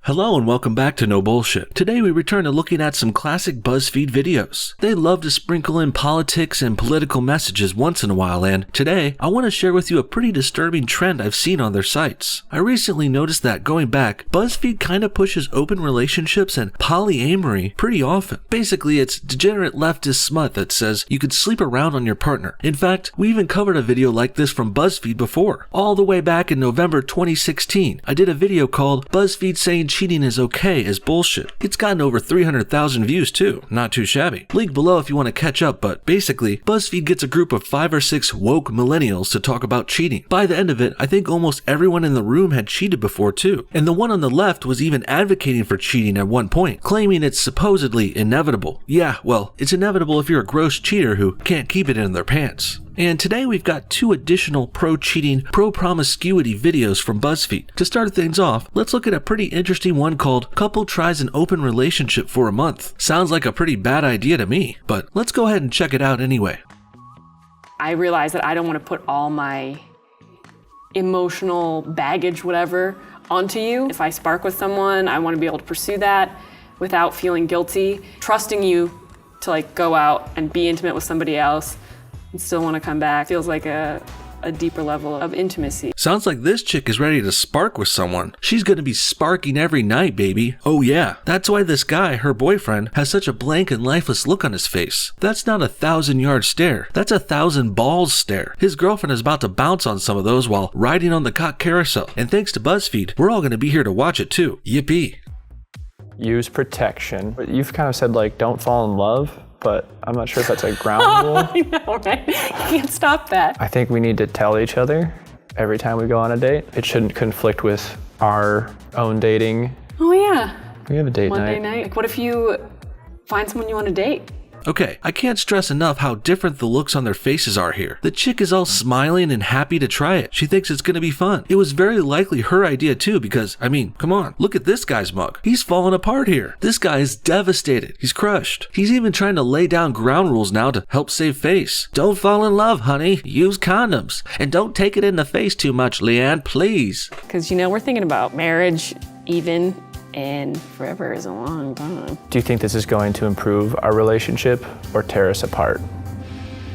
Hello and welcome back to No Bullshit. Today we return to looking at some classic BuzzFeed videos. They love to sprinkle in politics and political messages once in a while, and today I want to share with you a pretty disturbing trend I've seen on their sites. I recently noticed that, going back, BuzzFeed kinda pushes open relationships and polyamory pretty often. Basically, it's degenerate leftist smut that says you could sleep around on your partner. In fact, we even covered a video like this from BuzzFeed before. All the way back in November 2016, I did a video called BuzzFeed Saying Cheating is Okay as Bullshit. It's gotten over 300,000 views too, not too shabby. Link below if you want to catch up, but basically, BuzzFeed gets a group of 5 or 6 woke millennials to talk about cheating. By the end of it, I think almost everyone in the room had cheated before too. And the one on the left was even advocating for cheating at one point, claiming it's supposedly inevitable. Yeah, well, it's inevitable if you're a gross cheater who can't keep it in their pants. And today we've got 2 additional pro-cheating, pro-promiscuity videos from BuzzFeed. To start things off, let's look at a pretty interesting one called Couple Tries an Open Relationship for a Month. Sounds like a pretty bad idea to me, but let's go ahead and check it out anyway. I realize that I don't want to put all my emotional baggage, whatever, onto you. If I spark with someone, I want to be able to pursue that without feeling guilty. Trusting you to go out and be intimate with somebody else and still want to come back feels like a deeper level of intimacy. Sounds like this chick is ready to spark with someone. She's gonna be sparking every night, baby. Oh yeah, that's why this guy, her boyfriend, has such a blank and lifeless look on his face. That's not a 1,000-yard stare. That's a 1,000 balls stare. His girlfriend is about to bounce on some of those while riding on the cock carousel. And thanks to BuzzFeed, we're all gonna be here to watch it too. Yippee. Use protection. You've kind of said don't fall in love, but I'm not sure if that's a ground rule. I know, right? You can't stop that. I think we need to tell each other every time we go on a date. It shouldn't conflict with our own dating. Oh yeah. We have a date Monday night. What if you find someone you want to date? Okay, I can't stress enough how different the looks on their faces are here. The chick is all smiling and happy to try it. She thinks it's gonna be fun. It was very likely her idea too because, I mean, come on, look at this guy's mug. He's falling apart here. This guy is devastated. He's crushed. He's even trying to lay down ground rules now to help save face. Don't fall in love, honey. Use condoms. And don't take it in the face too much, Leanne, please. Because, we're thinking about marriage even, and forever is a long time. Do you think this is going to improve our relationship or tear us apart?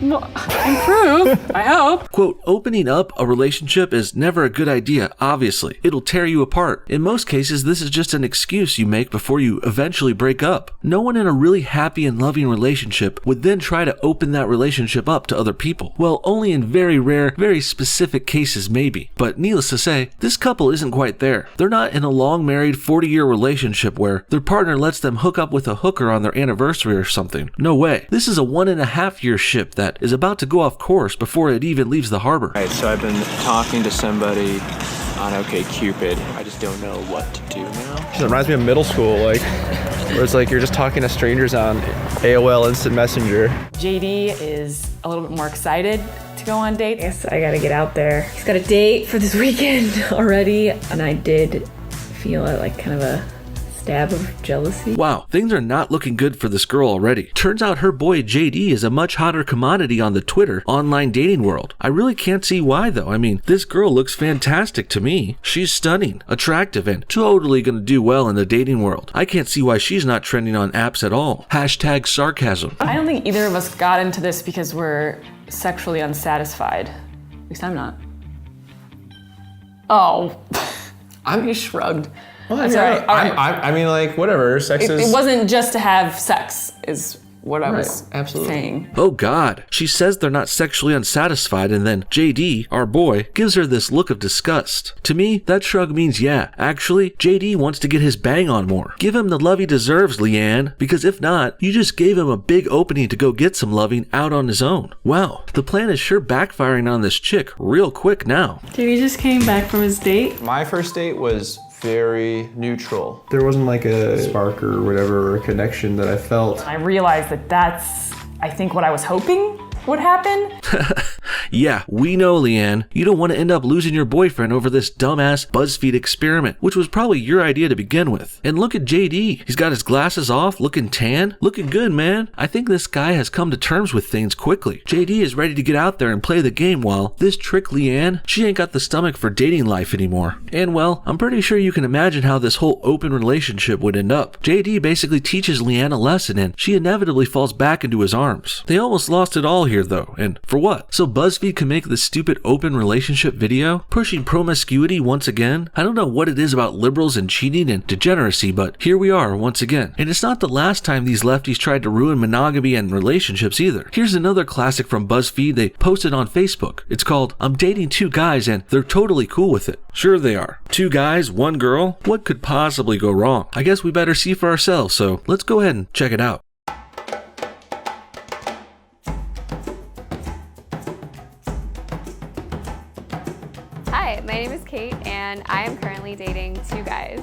Well, improve, I hope. Quote, opening up a relationship is never a good idea, obviously. It'll tear you apart. In most cases, this is just an excuse you make before you eventually break up. No one in a really happy and loving relationship would then try to open that relationship up to other people. Well, only in very rare, very specific cases maybe. But needless to say, this couple isn't quite there. They're not in a long married 40-year relationship where their partner lets them hook up with a hooker on their anniversary or something. No way. This is a 1.5-year ship that is about to go off course before it even leaves the harbor. Alright, so I've been talking to somebody on OkCupid. I just don't know what to do now. It reminds me of middle school, where it's you're just talking to strangers on AOL Instant Messenger. JD is a little bit more excited to go on dates. Yes, I gotta get out there. He's got a date for this weekend already, and I did feel kind of a stab of jealousy. Wow, things are not looking good for this girl already. Turns out her boy JD is a much hotter commodity on the Twitter online dating world. I really can't see why though. I mean, this girl looks fantastic to me. She's stunning, attractive, and totally gonna do well in the dating world. I can't see why she's not trending on apps at all. Hashtag sarcasm. I don't think either of us got into this because we're sexually unsatisfied. At least I'm not. Oh, you shrugged. Well, That's all right. All right. I mean, whatever. Sex is. It wasn't just to have sex, is what I was absolutely saying. Oh God, she says they're not sexually unsatisfied and then JD, our boy, gives her this look of disgust. To me, that shrug means yeah, actually, JD wants to get his bang on more. Give him the love he deserves, Leanne, because if not, you just gave him a big opening to go get some loving out on his own. Wow, the plan is sure backfiring on this chick real quick now. JD just came back from his date. My first date was very neutral. There wasn't a spark or whatever, or a connection that I felt. I realized that that's, I think, what I was hoping would happen. Yeah, we know, Leanne. You don't want to end up losing your boyfriend over this dumbass BuzzFeed experiment, which was probably your idea to begin with. And look at JD. He's got his glasses off, looking tan. Looking good, man. I think this guy has come to terms with things quickly. JD is ready to get out there and play the game, while this trick Leanne, she ain't got the stomach for dating life anymore. And well, I'm pretty sure you can imagine how this whole open relationship would end up. JD basically teaches Leanne a lesson, and she inevitably falls back into his arms. They almost lost it all here though, and for what? So BuzzFeed can make this stupid open relationship video? Pushing promiscuity once again? I don't know what it is about liberals and cheating and degeneracy, but here we are once again. And it's not the last time these lefties tried to ruin monogamy and relationships either. Here's another classic from BuzzFeed they posted on Facebook. It's called, "I'm dating two guys and they're totally cool with it." Sure they are. Two guys, one girl? What could possibly go wrong? I guess we better see for ourselves, so let's go ahead and check it out. Hi, my name is Kate, and I am currently dating two guys.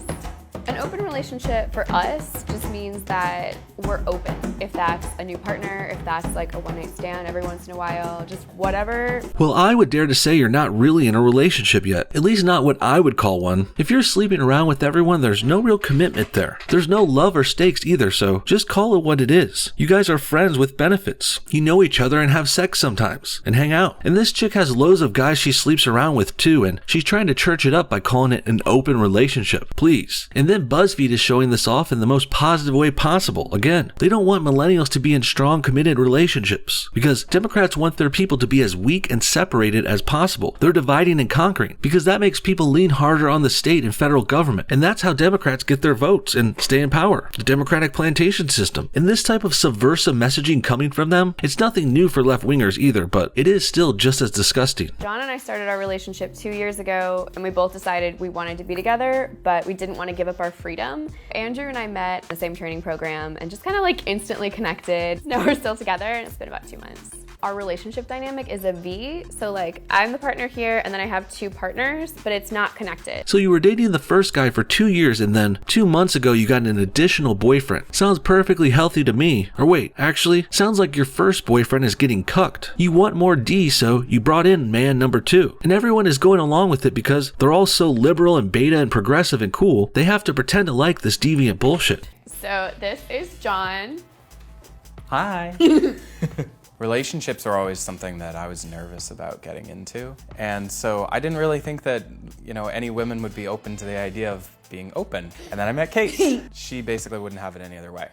An open relationship for us just means that we're open. If that's a new partner, if that's like a one-night stand every once in a while, just whatever. Well, I would dare to say you're not really in a relationship yet. At least not what I would call one. If you're sleeping around with everyone, there's no real commitment there. There's no love or stakes either, so just call it what it is. You guys are friends with benefits. You know each other and have sex sometimes, and hang out. And this chick has loads of guys she sleeps around with too, and she's trying to church it up by calling it an open relationship. Please. And then BuzzFeed is showing this off in the most positive way possible. Again, they don't want millennials to be in strong, committed relationships because Democrats want their people to be as weak and separated as possible. They're dividing and conquering because that makes people lean harder on the state and federal government. And that's how Democrats get their votes and stay in power. The Democratic plantation system. And this type of subversive messaging coming from them, it's nothing new for left-wingers either, but it is still just as disgusting. John and I started our relationship 2 years ago, and we both decided we wanted to be together, but we didn't want to give up our freedom. Andrew and I met in the same training program and just kind of like instantly connected. Now we're still together, and it's been about 2 months. Our relationship dynamic is a V, so like I'm the partner here and then I have two partners, but it's not connected. So you were dating the first guy for 2 years and then 2 months ago you got an additional boyfriend. Sounds perfectly healthy to me. Or wait, actually, sounds like your first boyfriend is getting cucked. You want more D, so you brought in man number 2. And everyone is going along with it because they're all so liberal and beta and progressive and cool, they have to pretend to like this deviant bullshit. So this is John. Hi. Relationships are always something that I was nervous about getting into. And so I didn't really think that, any women would be open to the idea of being open. And then I met Kate. She basically wouldn't have it any other way.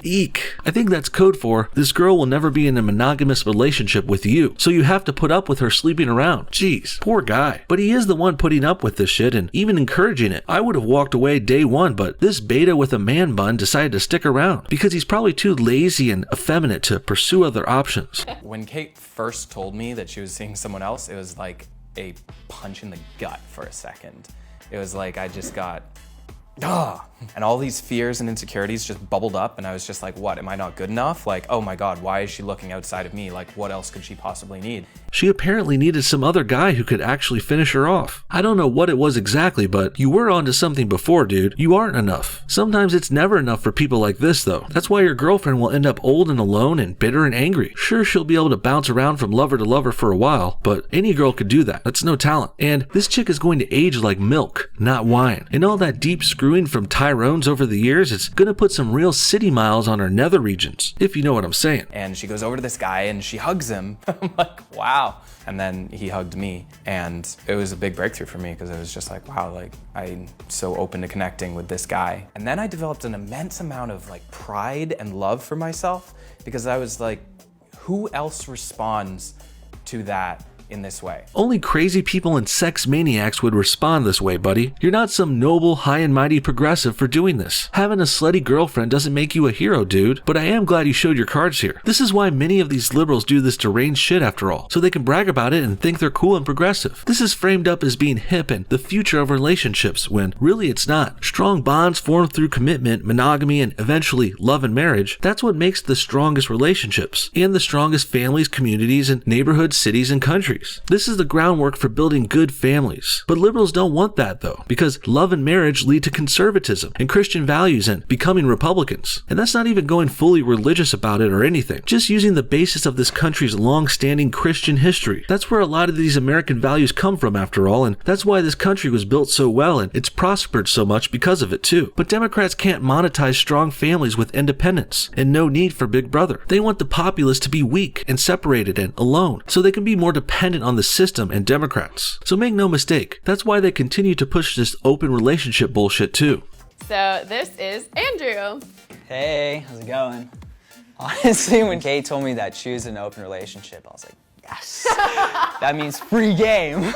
Eek. I think that's code for this girl will never be in a monogamous relationship with you, so you have to put up with her sleeping around. Jeez, poor guy. But he is the one putting up with this shit and even encouraging it. I would have walked away day one, but this beta with a man bun decided to stick around because he's probably too lazy and effeminate to pursue other options. When Kate first told me that she was seeing someone else, it was like a punch in the gut for a second. It was like I just got, and all these fears and insecurities just bubbled up, and I was just like, what, am I not good enough? Like, oh my God, why is she looking outside of me? Like, what else could she possibly need? She apparently needed some other guy who could actually finish her off. I don't know what it was exactly, but you were onto something before, dude. You aren't enough. Sometimes it's never enough for people like this, though. That's why your girlfriend will end up old and alone and bitter and angry. Sure, she'll be able to bounce around from lover to lover for a while, but any girl could do that. That's no talent. And this chick is going to age like milk, not wine. And all that deep screwing from Tyrones over the years, it's gonna put some real city miles on her nether regions, if you know what I'm saying. And she goes over to this guy and she hugs him. I'm like, wow. And then he hugged me, and it was a big breakthrough for me because it was just like, wow, like I'm so open to connecting with this guy. And then I developed an immense amount of like pride and love for myself because I was like, who else responds to that in this way? Only crazy people and sex maniacs would respond this way, buddy. You're not some noble, high and mighty progressive for doing this. Having a slutty girlfriend doesn't make you a hero, dude, but I am glad you showed your cards here. This is why many of these liberals do this deranged shit after all, so they can brag about it and think they're cool and progressive. This is framed up as being hip and the future of relationships, when really it's not. Strong bonds formed through commitment, monogamy, and eventually love and marriage, that's what makes the strongest relationships, and the strongest families, communities, and neighborhoods, cities, and countries. countries. This is the groundwork for building good families. But liberals don't want that though, because love and marriage lead to conservatism and Christian values and becoming Republicans. And that's not even going fully religious about it or anything, just using the basis of this country's long-standing Christian history. That's where a lot of these American values come from after all, and that's why this country was built so well and it's prospered so much because of it too. But Democrats can't monetize strong families with independence and no need for Big Brother. They want the populace to be weak and separated and alone, so they can be more dependent on the system and Democrats. So make no mistake, that's why they continue to push this open relationship bullshit too. So this is Andrew. Hey, how's it going? Honestly, when Kate told me that she was in an open relationship, I was like, yes, that means free game.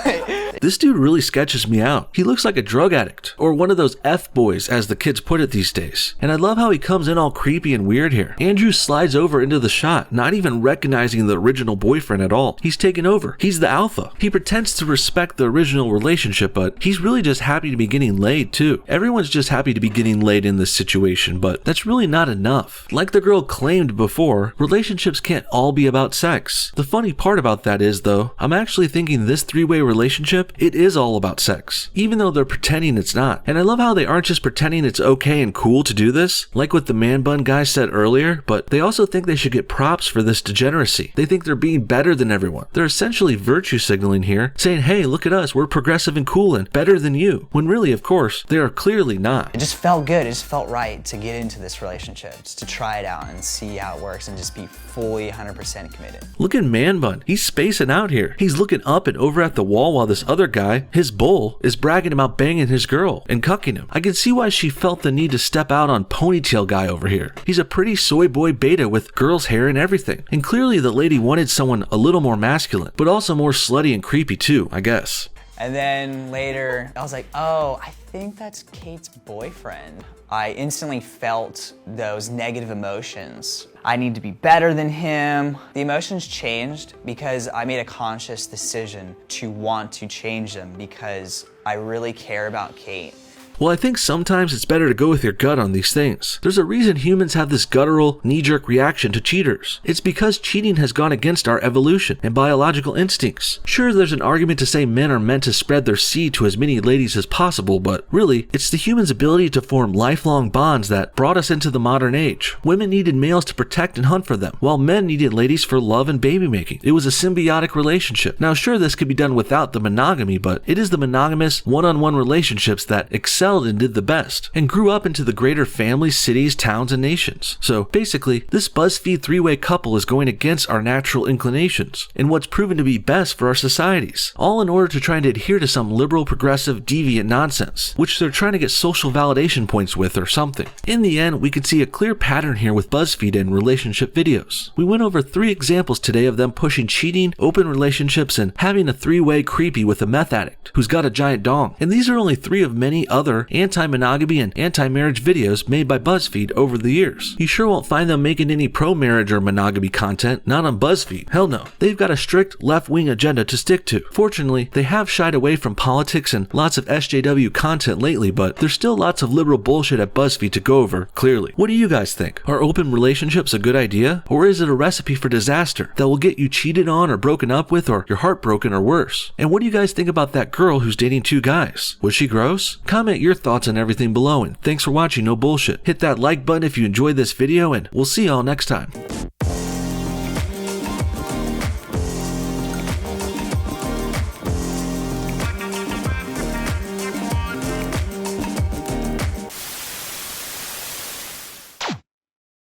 This dude really sketches me out. He looks like a drug addict, or one of those F-boys as the kids put it these days. And I love how he comes in all creepy and weird here. Andrew slides over into the shot, not even recognizing the original boyfriend at all. He's taken over. He's the alpha. He pretends to respect the original relationship, but he's really just happy to be getting laid too. Everyone's just happy to be getting laid in this situation, but that's really not enough. Like the girl claimed before, relationships can't all be about sex. The funny part about that is though, I'm actually thinking this three-way relationship, it is all about sex, even though they're pretending it's not. And I love how they aren't just pretending it's okay and cool to do this, like what the man bun guy said earlier, but they also think they should get props for this degeneracy. They think they're being better than everyone. They're essentially virtue signaling here, saying, hey, look at us, we're progressive and cool and better than you, when really, of course, they are clearly not. It just felt good, it just felt right to get into this relationship, just to try it out and see how it works and just be fully 100% committed. Look at man bun. He's spacing out here. He's looking up and over at the wall while this other guy, his bull, is bragging about banging his girl and cucking him. I can see why she felt the need to step out on ponytail guy over here. He's a pretty soy boy beta with girl's hair and everything. And clearly the lady wanted someone a little more masculine, but also more slutty and creepy too, I guess. And then later, I was like, oh, I think that's Kate's boyfriend. I instantly felt those negative emotions. I need to be better than him. The emotions changed because I made a conscious decision to want to change them because I really care about Kate. Well, I think sometimes it's better to go with your gut on these things. There's a reason humans have this guttural, knee-jerk reaction to cheaters. It's because cheating has gone against our evolution and biological instincts. Sure, there's an argument to say men are meant to spread their seed to as many ladies as possible, but really, it's the human's ability to form lifelong bonds that brought us into the modern age. Women needed males to protect and hunt for them, while men needed ladies for love and baby making. It was a symbiotic relationship. Now, sure, this could be done without the monogamy, but it is the monogamous, one-on-one relationships that excel and did the best, and grew up into the greater families, cities, towns, and nations. So basically, this BuzzFeed three-way couple is going against our natural inclinations, and what's proven to be best for our societies, all in order to try and adhere to some liberal, progressive, deviant nonsense, which they're trying to get social validation points with or something. In the end, we can see a clear pattern here with BuzzFeed and relationship videos. We went over 3 examples today of them pushing cheating, open relationships, and having a three-way creepy with a meth addict who's got a giant dong. And these are only 3 of many other anti-monogamy and anti-marriage videos made by BuzzFeed over the years. You sure won't find them making any pro-marriage or monogamy content, not on BuzzFeed. Hell no. They've got a strict left-wing agenda to stick to. Fortunately, they have shied away from politics and lots of SJW content lately, but there's still lots of liberal bullshit at BuzzFeed to go over, clearly. What do you guys think? Are open relationships a good idea? Or is it a recipe for disaster that will get you cheated on or broken up with or your heart broken or worse? And what do you guys think about that girl who's dating 2 guys? Was she gross? Comment your thoughts on everything below, and thanks for watching No Bullshit. Hit that like button if you enjoyed this video, and we'll see y'all next time.